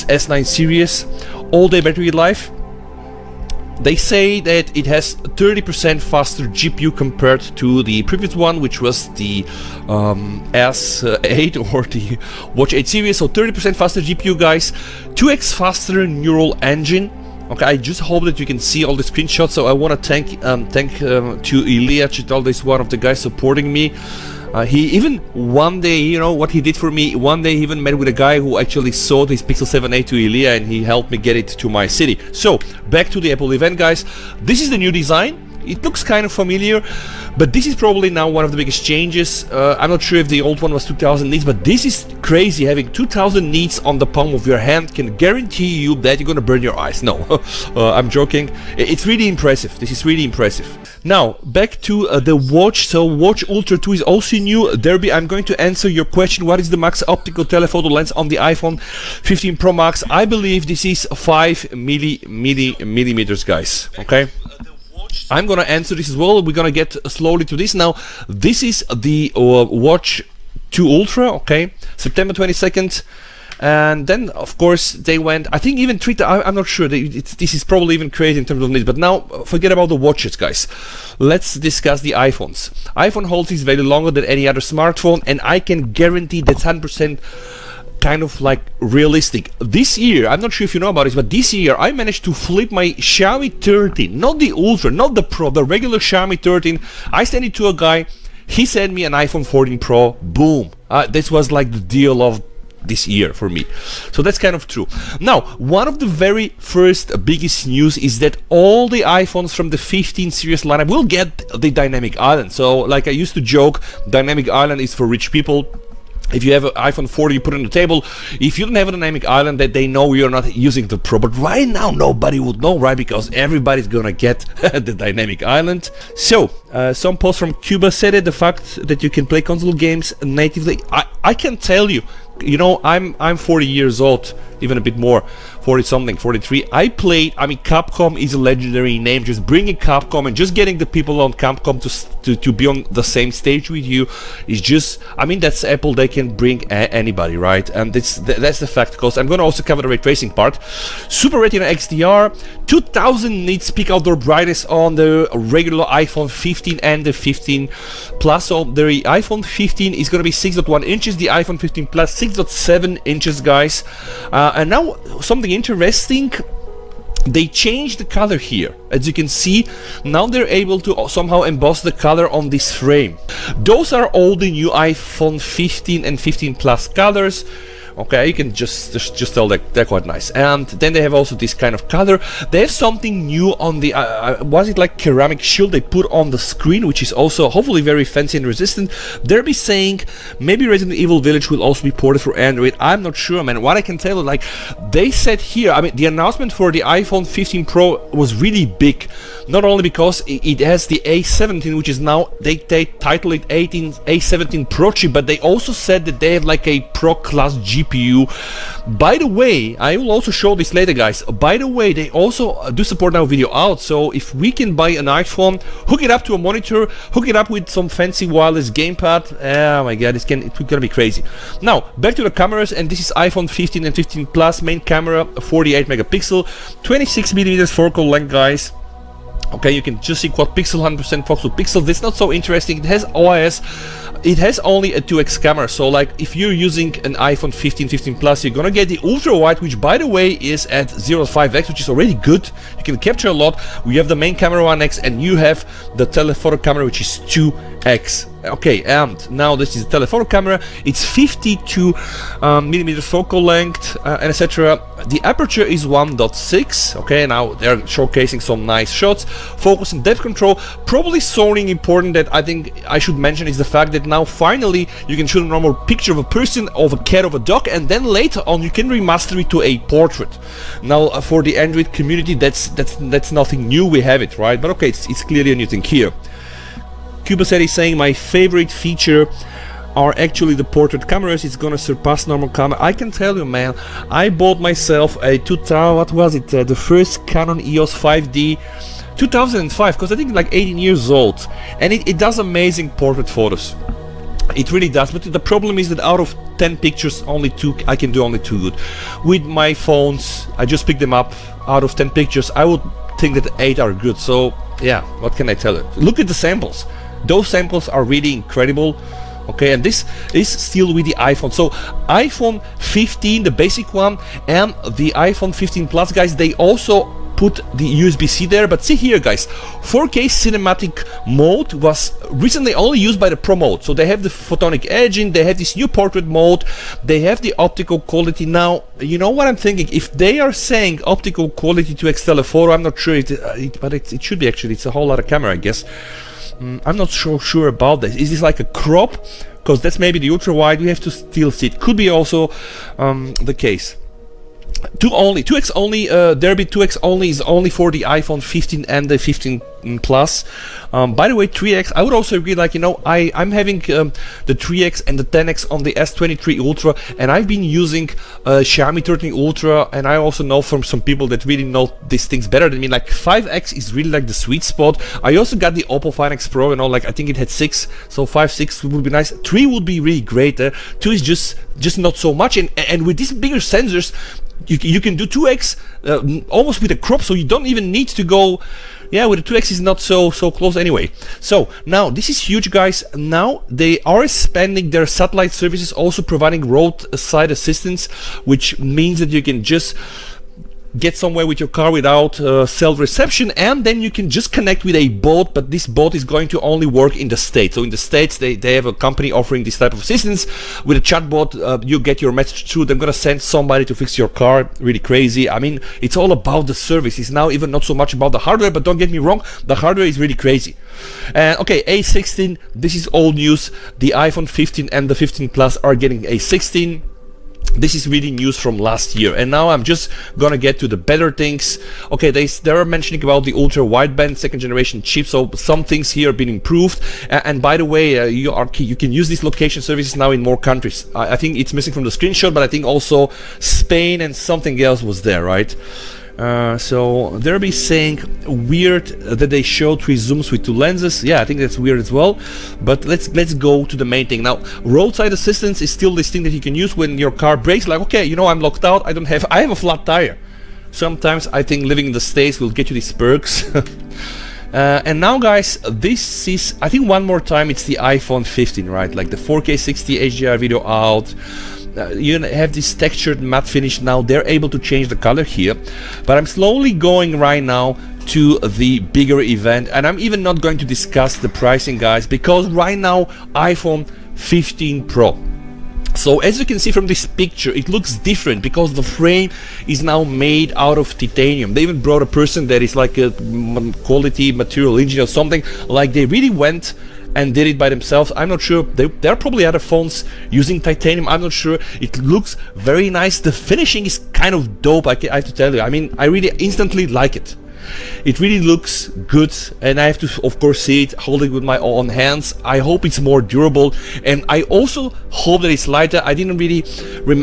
this S9 series, all-day battery life. They say that it has 30% faster GPU compared to the previous one, which was the S8 or the Watch 8 series. So 30% faster GPU, guys, 2x faster neural engine. Okay, I just hope that you can see all the screenshots. So I want to thank to Ilya Chital, this one of the guys supporting me. He even one day, you know what he did for me, one day he even met with a guy who actually sold his Pixel 7a to Ilya, and he helped me get it to my city. So back to the Apple event, guys. This is the new design. It looks kind of familiar, but this is probably now one of the biggest changes. I'm not sure if the old one was 2000 nits, but this is crazy. Having 2000 nits on the palm of your hand can guarantee you that you're gonna burn your eyes. No, I'm joking. It's really impressive. This is really impressive. Now, back to the watch. So Watch Ultra 2 is also new. Derby, I'm going to answer your question. What is the max optical telephoto lens on the iPhone 15 Pro Max? I believe this is 5 millimeters, guys. Okay? I'm gonna answer this as well. We're gonna get slowly to this now. This is the Watch 2 Ultra, okay, September 22nd, and then of course they went, I think even I'm not sure, this is probably even crazy in terms of needs, but now forget about the watches, guys. Let's discuss the iPhones. iPhone holds its value longer than any other smartphone, and I can guarantee that 100% kind of like realistic. This year, I'm not sure if you know about this, but this year I managed to flip my Xiaomi 13, not the Ultra, not the Pro, the regular Xiaomi 13. I sent it to a guy, he sent me an iPhone 14 Pro, boom. This was like the deal of this year for me. So that's kind of true. Now, one of the very first biggest news is that all the iPhones from the 15 series lineup will get the Dynamic Island. So like I used to joke, Dynamic Island is for rich people. If you have an iPhone 40, you put it on the table. If you don't have a Dynamic Island, that they know you're not using the Pro. But right now, nobody would know, right? Because everybody's gonna get the Dynamic Island. So, some posts from Cuba said it, the fact that you can play console games natively. I can tell you, you know, I'm 40 years old, even a bit more, 40 something, 43. I mean, Capcom is a legendary name. Just bringing Capcom and just getting the people on Capcom to be on the same stage with you is just, I mean, that's Apple. They can bring anybody, right? And that's the fact, because I'm gonna also cover the ray tracing part. Super Retina XDR, 2000 nits peak outdoor brightness on the regular iPhone 15 and the 15 Plus. So the iPhone 15 is gonna be 6.1 inches, the iPhone 15 Plus 6.7 inches, guys. And now something interesting, they changed the color here. As you can see, now they're able to somehow emboss the color on this frame. Those are all the new iPhone 15 and 15 Plus colors. Okay, you can just tell that they're quite nice. And then they have also this kind of color. They have something new on the was it like ceramic shield they put on the screen, which is also hopefully very fancy and resistant. They'll be saying maybe Resident Evil Village will also be ported for Android. I'm not sure, man. What I can tell you, like they said here, I mean, the announcement for the iPhone 15 Pro was really big. Not only because it has the A17, which is now they title it A17 Pro chip, but they also said that they have like a Pro class GPU. By the way, I will also show this later, guys. By the way, they also do support now video out. So if we can buy an iPhone, hook it up to a monitor, hook it up with some fancy wireless gamepad, oh my god, it's gonna be crazy. Now back to the cameras, and this is iPhone 15 and 15 Plus. Main camera 48 megapixel, 26 millimeters focal length, guys. Okay, you can just see quad pixel, 100% focal pixel. That's not so interesting. It has OIS. It has only a 2x camera. So like if you're using an iPhone 15, 15 Plus, you're gonna get the ultra wide, which by the way is at 0.5x, which is already good. You can capture a lot. We have the main camera 1x, and you have the telephoto camera, which is 2x. Okay, and now this is the telephoto camera. It's 52 millimeter focal length, and etc. The aperture is 1.6. Okay, now they're showcasing some nice shots. Focus and depth control. Probably something important that I think I should mention is the fact that now finally you can shoot a normal picture of a person, of a cat, of a dog, and then later on you can remaster it to a portrait. Now for the Android community, that's nothing new. We have it, right? But okay, it's clearly a new thing here. Cuba said he's saying my favorite feature are actually the portrait cameras. It's gonna surpass normal camera. I can tell you, man, I bought myself a 2000, what was it, the first Canon EOS 5D 2005, because I think like 18 years old, and it does amazing portrait photos. It really does, but the problem is that out of 10 pictures, only 2, I can do only 2 good. With my phones, I just pick them up. Out of 10 pictures, I would think that 8 are good. So yeah, what can I tell you? Look at the samples. Those samples are really incredible. Okay, and this is still with the iPhone. So iPhone 15, the basic one, and the iPhone 15 Plus, guys, they also put the USB-C there. But see here, guys, 4K cinematic mode was recently only used by the Pro mode. So they have the photonic edging, they have this new portrait mode, they have the optical quality. Now, you know what I'm thinking? If they are saying optical quality to X-Telephoto, I'm not sure, but it should be actually. It's a whole lot of camera, I guess. I'm not so sure about this. Is this like a crop? Because that's maybe the ultra wide. We have to still see. It could be also the case. 2x only, Derby 2x only is only for the iPhone 15 and the 15 Plus. By the way, 3x, I would also agree, like, you know, I'm having the 3x and the 10x on the S23 Ultra, and I've been using Xiaomi 13 Ultra, and I also know from some people that really know these things better than me, like 5x is really like the sweet spot. I also got the Oppo Find X Pro, you know, like I think it had 6, so 5, 6 would be nice. 3 would be really great. 2 is just not so much, and with these bigger sensors, you can do 2x almost with a crop, so you don't even need to go. Yeah, with the 2x is not so close anyway. So now this is huge, guys. Now they are expanding their satellite services, also providing roadside assistance, which means that you can just get somewhere with your car without cell reception, and then you can just connect with a bot, but this bot is going to only work in the States. So in the States, they have a company offering this type of assistance. With a chatbot, you get your message through. They're gonna send somebody to fix your car. Really crazy. I mean, it's all about the service. It's now even not so much about the hardware, but don't get me wrong, the hardware is really crazy. And okay, A16, this is old news. The iPhone 15 and the 15 Plus are getting A16. This is really news from last year, and now I'm just gonna get to the better things. Okay, they are mentioning about the ultra wideband 2nd generation chip, so some things here have been improved. And by the way, you can use these location services now in more countries. I think it's missing from the screenshot, but I think also Spain and something else was there, right? So they'll be saying weird that they show 3 zooms with 2 lenses. Yeah, I think that's weird as well. But let's go to the main thing now. Roadside assistance is still this thing that you can use when your car brakes. Like, okay, you know, I'm locked out. I have a flat tire. Sometimes I think living in the States will get you these perks. And now, guys, this is, I think one more time, it's the iPhone 15, right? Like the 4K 60 HDR video out. You have this textured matte finish. Now they're able to change the color here, but I'm slowly going right now to the bigger event, and I'm even not going to discuss the pricing, guys, because right now iPhone 15 Pro. So as you can see from this picture, it looks different because the frame is now made out of titanium. They even brought a person that is like a quality material engineer or something. Like, they really went and did it by themselves. I'm not sure. There are probably other phones using titanium. I'm not sure. It looks very nice. The finishing is kind of dope, I have to tell you. I mean, I really instantly like it. It really looks good, and I have to, of course, see it, hold it with my own hands. I hope it's more durable, and I also hope that it's lighter. I didn't really,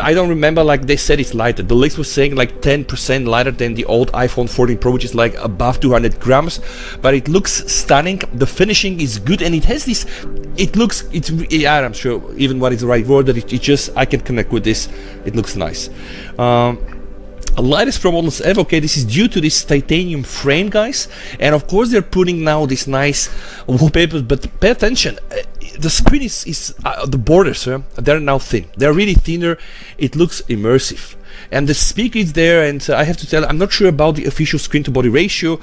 I don't remember, like they said it's lighter. The leaks was saying like 10% lighter than the old iPhone 14 Pro, which is like above 200 grams. But it looks stunning. The finishing is good, and it has this. It looks. Yeah, I'm sure even what is the right word. That it just, I can connect with this. It looks nice. Lightest Pro models ever. Okay, this is due to this titanium frame, guys, and of course they're putting now this nice wallpapers, but pay attention, the screen is the borders, they're now thin. They're really thinner. It looks immersive, and the speaker is there, and I have to tell you, I'm not sure about the official screen to body ratio,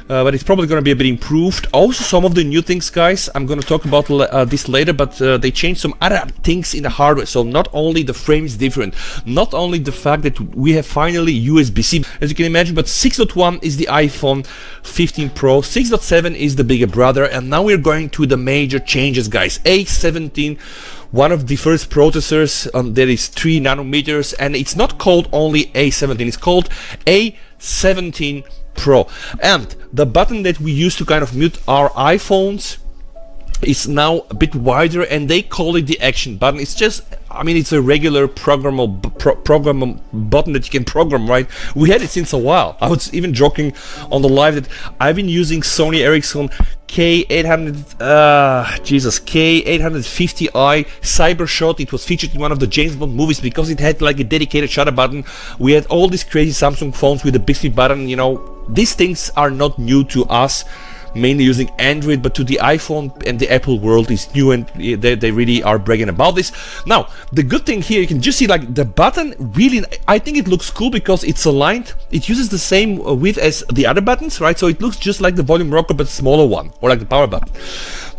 but it's probably going to be a bit improved. Also, some of the new things, guys, I'm going to talk about this later, but they changed some other things in the hardware. So not only the frame is different, not only the fact that we have finally USB-C, as you can imagine, but 6.1 is the iPhone 15 Pro, 6.7 is the bigger brother, and now we're going to the major changes, guys. A17, one of the first processors that is 3 nanometers, and it's not called only A17, it's called A17 Pro. And the button that we use to kind of mute our iPhones is now a bit wider, and they call it the action button. It's just, I mean, it's a regular programmable button that you can program, right? We had it since a while. I was even joking on the live that I've been using Sony Ericsson K850i Cybershot. It was featured in one of the James Bond movies because it had like a dedicated shutter button. We had all these crazy Samsung phones with a Bixby button. You know, these things are not new to us, mainly using Android, but to the iPhone and the Apple world is new, and they really are bragging about this. Now, the good thing here, you can just see like the button really, I think it looks cool because it's aligned. It uses the same width as the other buttons, right? So it looks just like the volume rocker, but smaller one, or like the power button.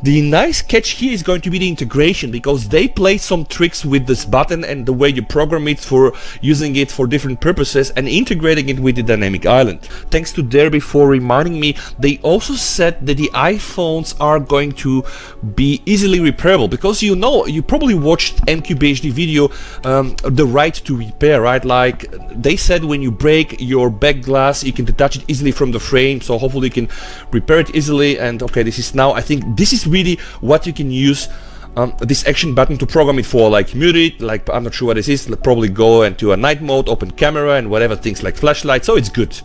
The nice catch here is going to be the integration, because they play some tricks with this button and the way you program it for using it for different purposes and integrating it with the dynamic island. Thanks to Derby for reminding me, they also said that the iPhones are going to be easily repairable, because you know, you probably watched MQBHD video, the right to repair, right? Like they said, when you break your back glass, you can detach it easily from the frame, so hopefully you can repair it easily. And okay, this is now, I think this is really what you can use this action button to program it for, like mute it, like I'm not sure what this is, probably go into a night mode, open camera and whatever, things like flashlight, so it's good.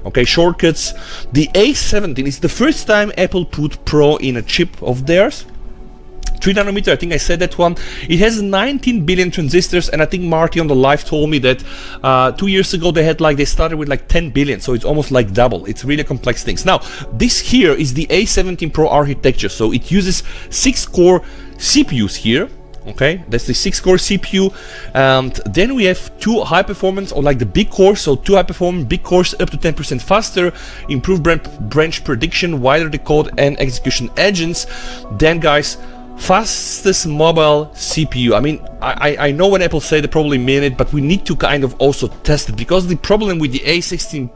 Okay, shortcuts. The A17 is the first time Apple put Pro in a chip of theirs. 3nm, I think I said that one. It has 19 billion transistors, and I think Marty on the live told me that 2 years ago they started with like 10 billion, so it's almost like double. It's really complex things. Now, this here is the A17 Pro architecture, so it uses 6-core CPUs here. Okay, that's the 6-core CPU, and then we have 2 high performance, or like the big cores, so 2 high performance big cores up to 10% faster, improved branch prediction, wider decode and execution engines. Then guys, fastest mobile CPU. I mean, I know when Apple say they probably mean it, but we need to kind of also test it, because the problem with the A16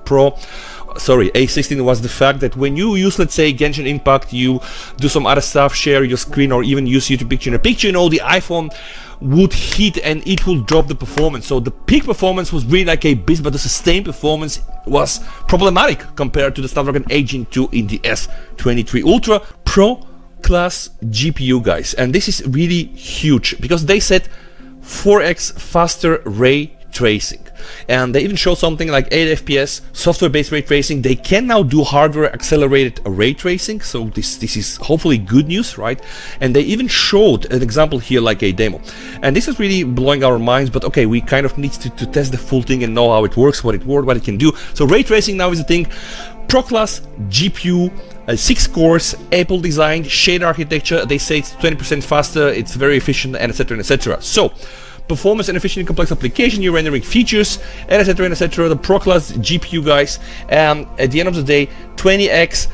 was the fact that when you use, let's say, Genshin Impact, you do some other stuff, share your screen, or even use YouTube picture in a picture, you know, the iPhone would heat and it will drop the performance. So the peak performance was really like a beast, but the sustained performance was problematic compared to the Snapdragon 8 Gen 2 in the S23 Ultra Pro class GPU, guys. And this is really huge, because they said 4x faster ray tracing, and they even show something like 8 FPS software-based ray tracing. They can now do hardware accelerated ray tracing, so this is hopefully good news, right? And they even showed an example here, like a demo, and this is really blowing our minds. But okay, we kind of need to test the full thing and know how it works, what it can do. So ray tracing now is a thing. Pro class GPU, 6 cores, Apple designed, shade architecture. They say it's 20% faster, it's very efficient, and etc, etc. So performance and efficient in complex application, new rendering features, and etc, etc. The Pro class GPU, guys, and at the end of the day, 20x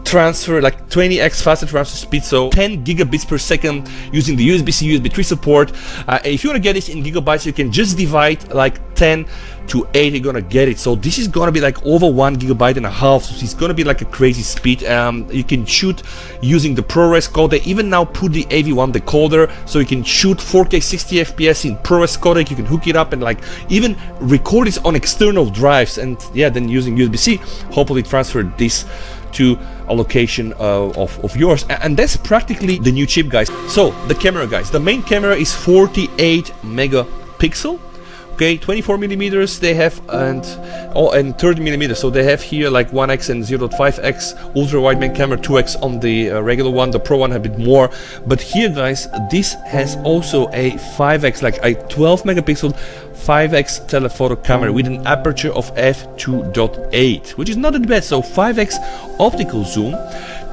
transfer, like 20x faster transfer speed, so 10 gigabits per second using the USB-C, USB 3 support. If you want to get this in gigabytes, you can just divide like 10 to 8, you're gonna get it. So this is gonna be like over 1.5 GB, so it's gonna be like a crazy speed. You can shoot using the ProRes code. They even now put the AV1 decoder, so you can shoot 4K 60 FPS in ProRes codec. You can hook it up and like even record this on external drives, and yeah, then using USB-C, hopefully transfer this to a location of yours. And that's practically the new chip, guys. So the camera, guys, the main camera is 48 megapixel. Okay, 24 millimeters they have, and 30 millimeters. So they have here like 1x and 0.5x ultra wideband camera, 2x on the regular one. The Pro one a bit more, but here, guys, this has also a 5x, like a 12 megapixel 5x telephoto camera with an aperture of f2.8, which is not that bad. So 5x optical zoom,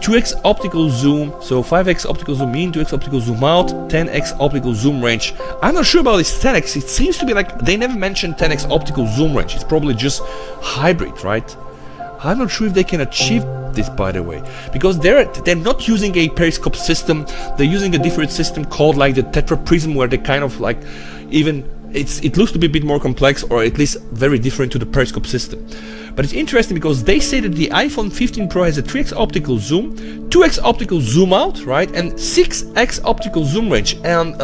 2x optical zoom, so 5x optical zoom in, 2x optical zoom out, 10x optical zoom range. I'm not sure about this 10x. It seems to be like they never mentioned 10x optical zoom range. It's probably just hybrid, right? I'm not sure if they can achieve this, by the way, because they're not using a periscope system. They're using a different system called like the Tetra Prism, where they kind of like even it looks to be a bit more complex, or at least very different to the periscope system. But it's interesting because they say that the iPhone 15 Pro has a 3x optical zoom, 2x optical zoom out, right, and 6x optical zoom range. And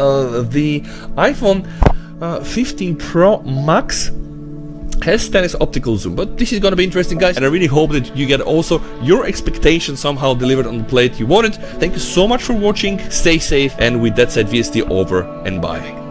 the iPhone 15 Pro Max has 10x optical zoom, but this is gonna be interesting, guys, and I really hope that you get also your expectations somehow delivered on the plate you wanted. Thank you so much for watching, stay safe, and with that said, VST over and bye.